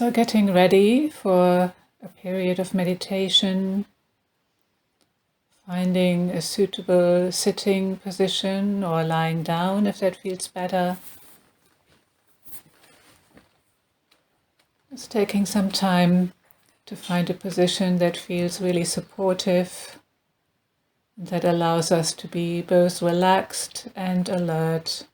So getting ready for a period of meditation, finding a suitable sitting position or lying down if that feels better. Just taking some time to find a position that feels really supportive, that allows us to be both relaxed and alert.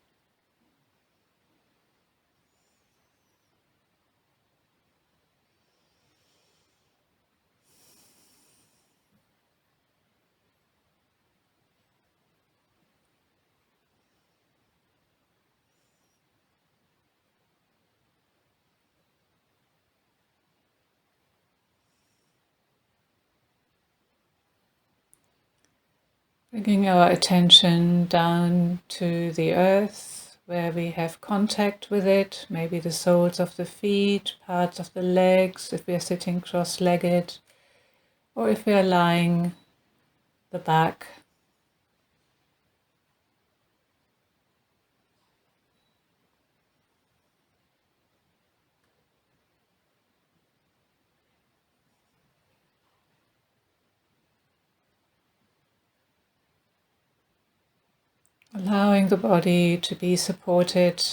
Bringing our attention down to the earth, where we have contact with it, maybe the soles of the feet, parts of the legs, if we are sitting cross-legged, or if we are lying the back. Allowing the body to be supported.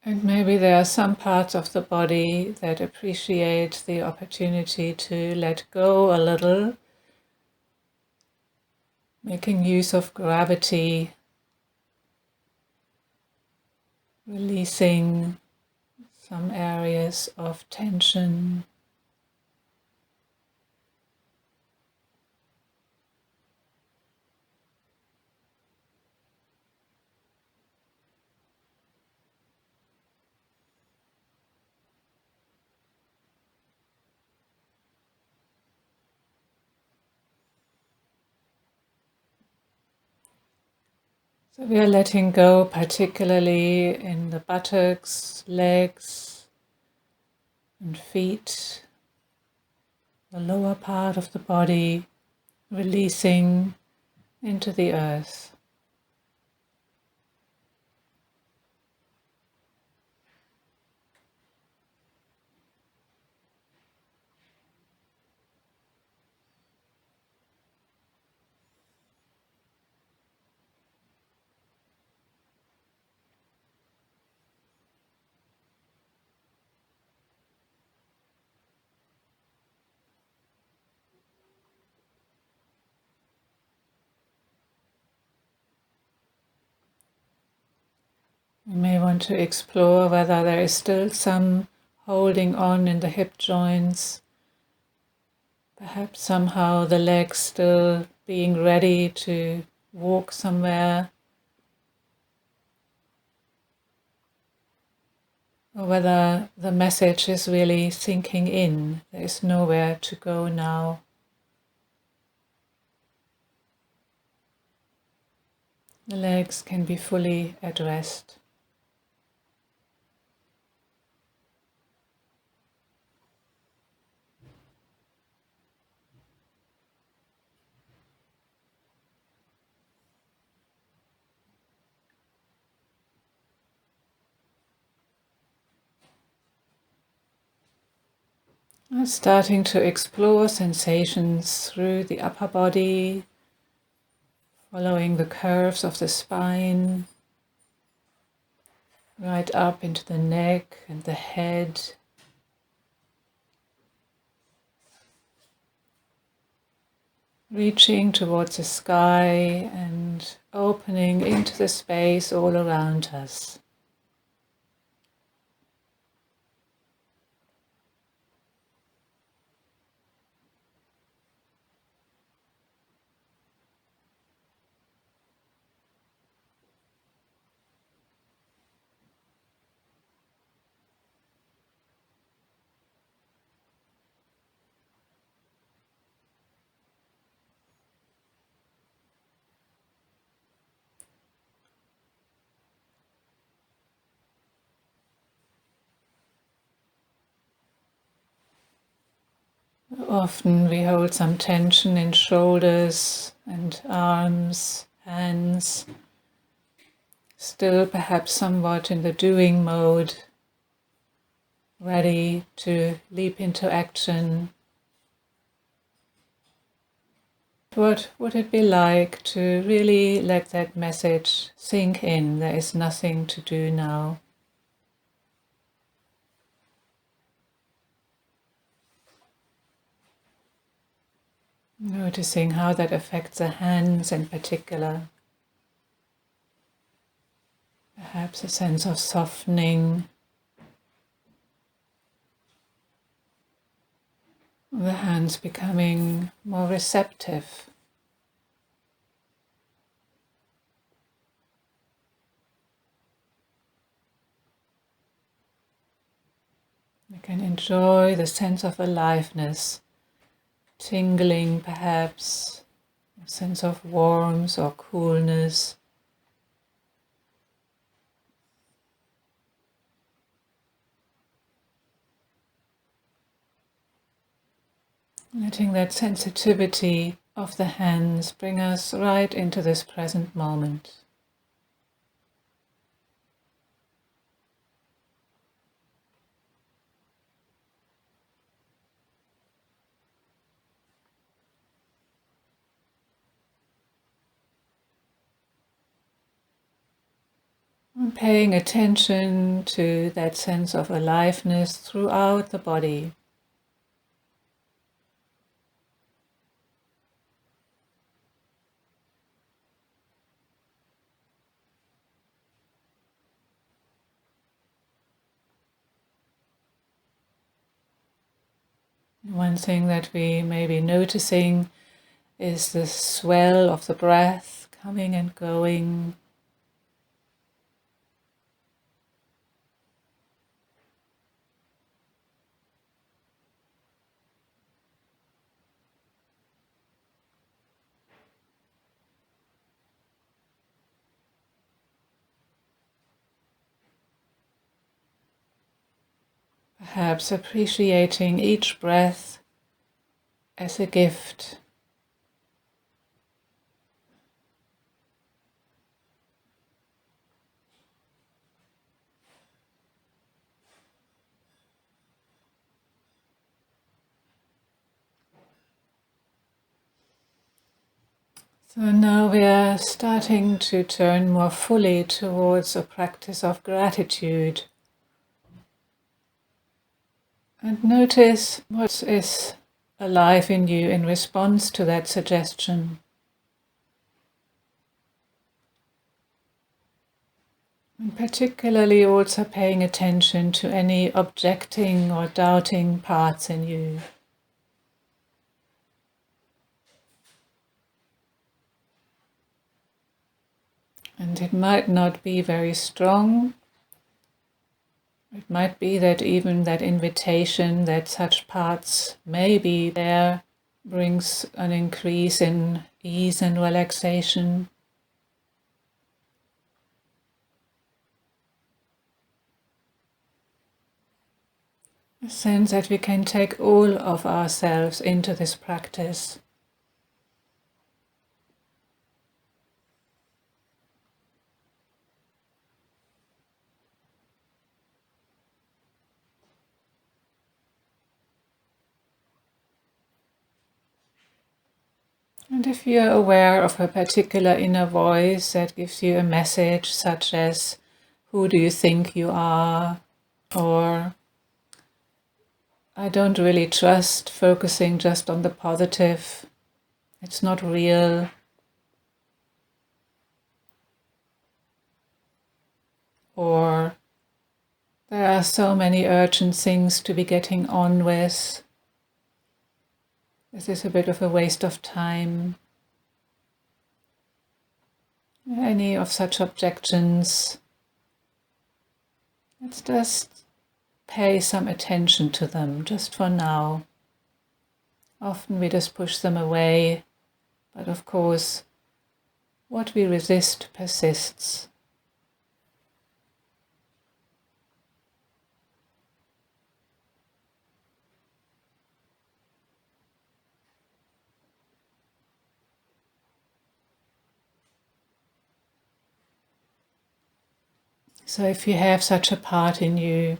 And maybe there are some parts of the body that appreciate the opportunity to let go a little, making use of gravity, releasing some areas of tension. So we are letting go, particularly in the buttocks, legs, and feet, the lower part of the body, releasing into the earth. You may want to explore whether there is still some holding on in the hip joints, perhaps somehow the legs still being ready to walk somewhere, or whether the message is really sinking in, there is nowhere to go now. The legs can be fully at rest. Starting to explore sensations through the upper body, following the curves of the spine, right up into the neck and the head. Reaching towards the sky and opening into the space all around us. Often we hold some tension in shoulders and arms, hands, still perhaps somewhat in the doing mode, ready to leap into action. What would it be like to really let that message sink in? There is nothing to do now. Noticing how that affects the hands in particular. Perhaps a sense of softening. The hands becoming more receptive. We can enjoy the sense of aliveness, tingling perhaps, a sense of warmth or coolness. Letting that sensitivity of the hands bring us right into this present moment. And paying attention to that sense of aliveness throughout the body. One thing that we may be noticing is the swell of the breath coming and going. Perhaps appreciating each breath as a gift. So now we are starting to turn more fully towards a practice of gratitude. And notice what is alive in you in response to that suggestion. And particularly also paying attention to any objecting or doubting parts in you. And it might not be very strong. It might be that even that invitation that such parts may be there brings an increase in ease and relaxation. A sense that we can take all of ourselves into this practice. And if you're aware of a particular inner voice that gives you a message such as, "Who do you think you are?" or "I don't really trust focusing just on the positive. It's not real." Or "There are so many urgent things to be getting on with. This is a bit of a waste of time." Any of such objections, let's just pay some attention to them, just for now. Often we just push them away, but of course, what we resist persists. So if you have such a part in you,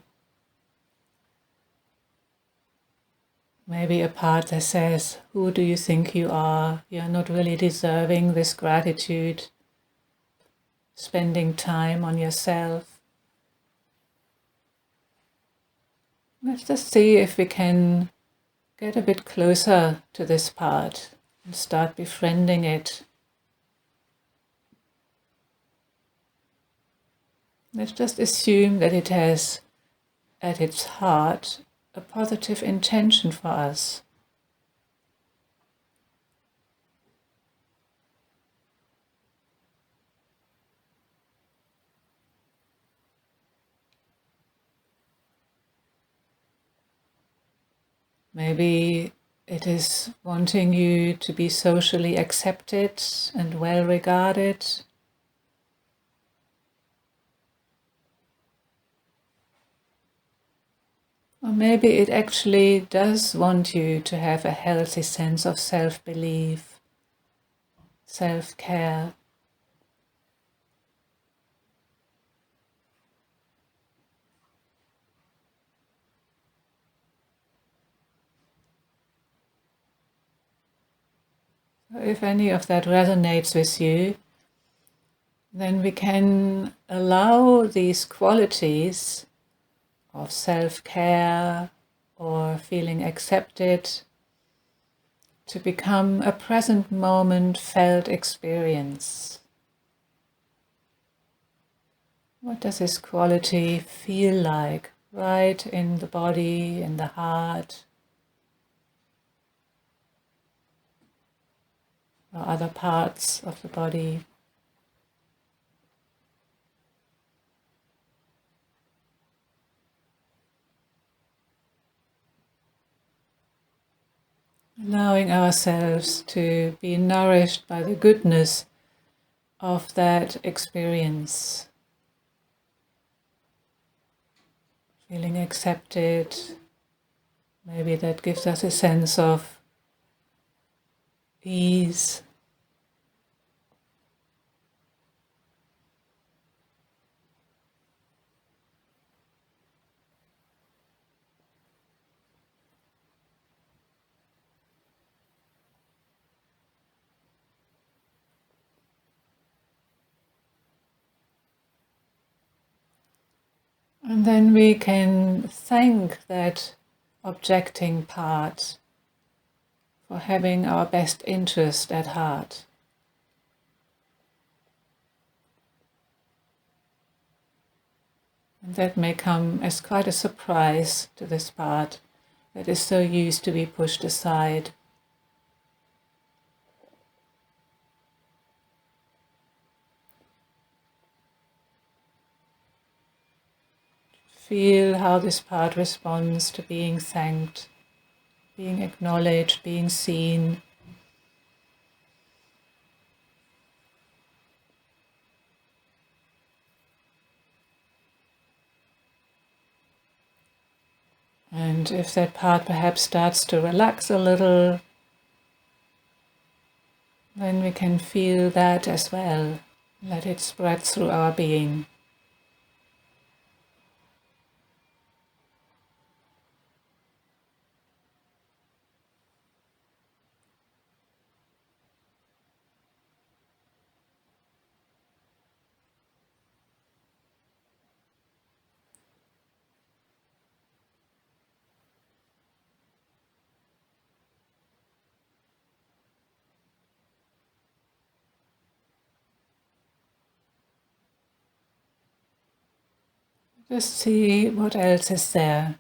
maybe a part that says, who do you think you are? You're not really deserving this gratitude, spending time on yourself. Let's just see if we can get a bit closer to this part and start befriending it. Let's just assume that it has at its heart a positive intention for us. Maybe it is wanting you to be socially accepted and well regarded. Or maybe it actually does want you to have a healthy sense of self-belief, self-care. So if any of that resonates with you, then we can allow these qualities of self-care or feeling accepted to become a present moment felt experience. What does this quality feel like right in the body, in the heart, or other parts of the body? Allowing ourselves to be nourished by the goodness of that experience. Feeling accepted, maybe that gives us a sense of ease. And then we can thank that objecting part for having our best interest at heart. And that may come as quite a surprise to this part that is so used to be pushed aside. Feel how this part responds to being thanked, being acknowledged, being seen. And if that part perhaps starts to relax a little, then we can feel that as well. Let it spread through our being. Just see what else is there.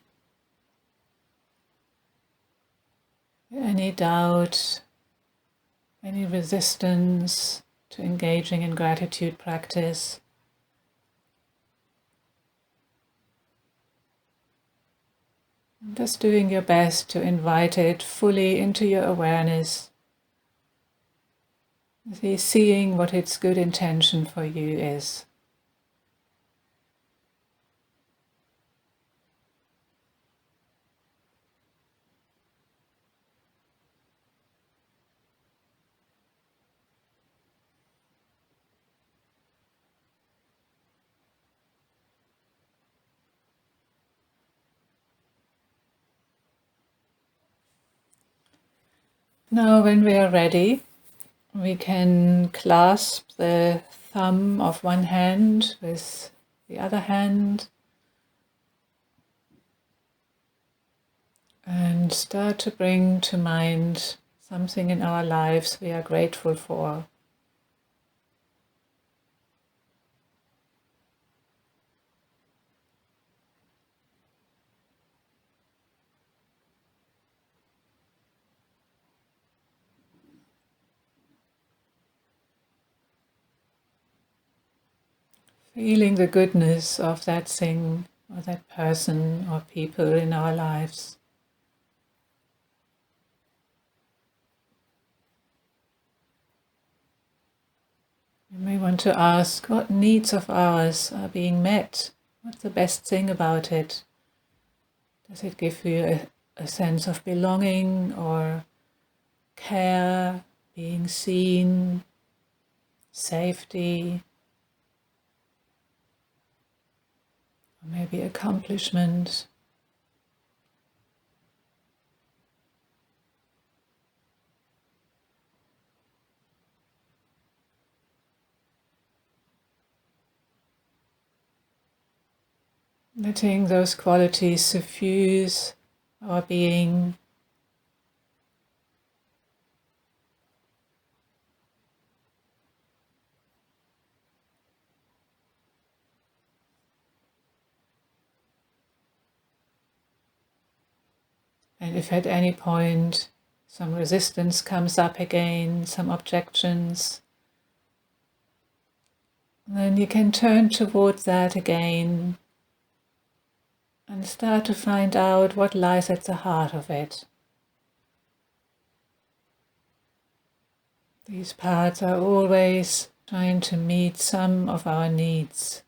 Any doubt, any resistance to engaging in gratitude practice. Just doing your best to invite it fully into your awareness. Seeing what its good intention for you is. Now, when we are ready, we can clasp the thumb of one hand with the other hand and start to bring to mind something in our lives we are grateful for. Feeling the goodness of that thing or that person or people in our lives. You may want to ask, what needs of ours are being met? What's the best thing about it? Does it give you a sense of belonging or care, being seen, safety, or maybe accomplishment? Letting those qualities suffuse our being. And if at any point some resistance comes up again, some objections, then you can turn towards that again and start to find out what lies at the heart of it. These parts are always trying to meet some of our needs.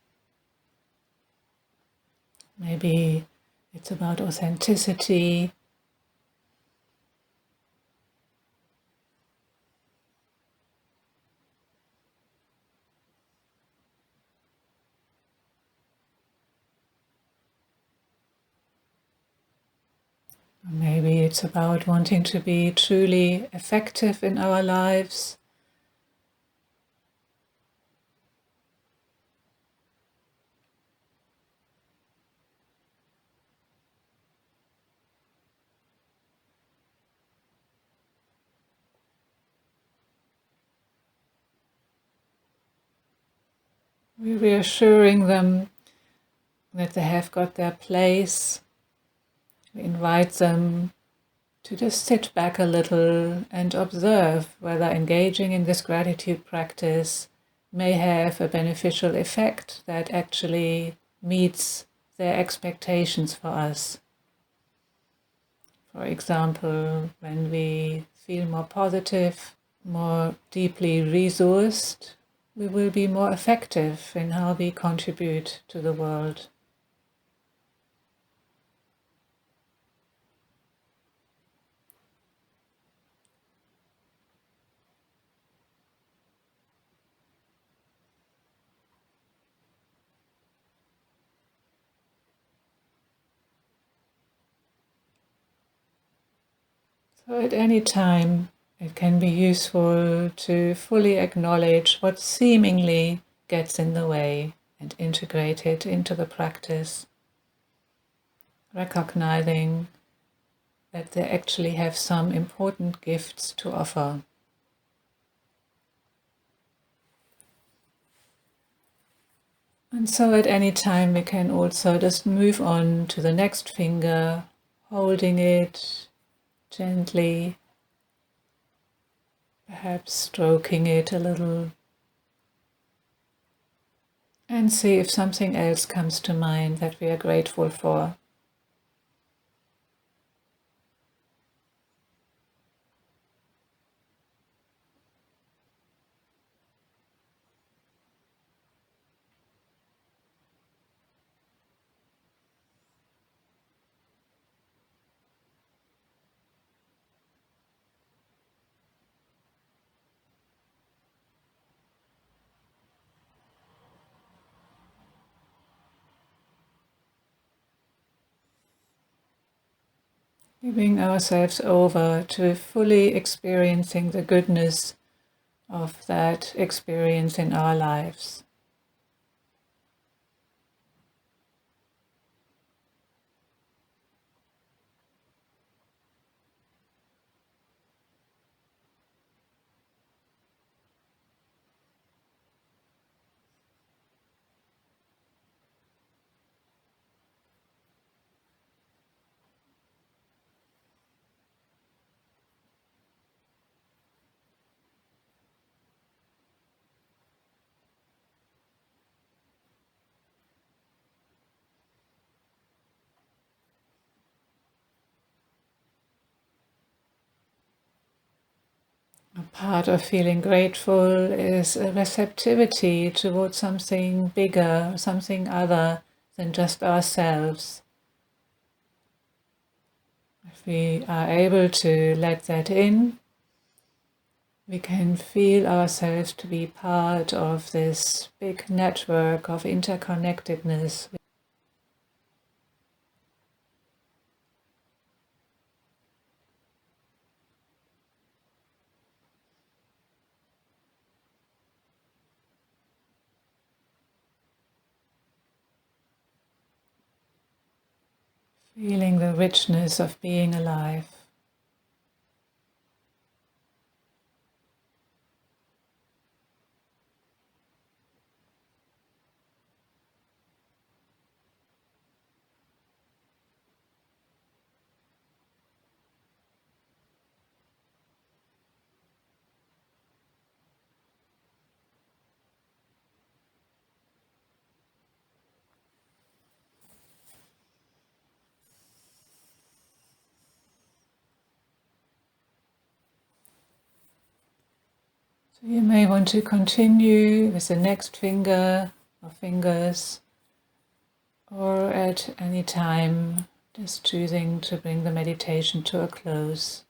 Maybe it's about authenticity. Maybe it's about wanting to be truly effective in our lives. We're reassuring them that they have got their place. We invite them to just sit back a little and observe whether engaging in this gratitude practice may have a beneficial effect that actually meets their expectations for us. For example, when we feel more positive, more deeply resourced, we will be more effective in how we contribute to the world. So at any time, it can be useful to fully acknowledge what seemingly gets in the way and integrate it into the practice, recognizing that they actually have some important gifts to offer. And so at any time we can also just move on to the next finger, holding it gently, perhaps stroking it a little, and see if something else comes to mind that we are grateful for. Giving ourselves over to fully experiencing the goodness of that experience in our lives. A part of feeling grateful is a receptivity towards something bigger, something other than just ourselves. If we are able to let that in, we can feel ourselves to be part of this big network of interconnectedness. Feeling the richness of being alive. So you may want to continue with the next finger or fingers, or at any time just choosing to bring the meditation to a close.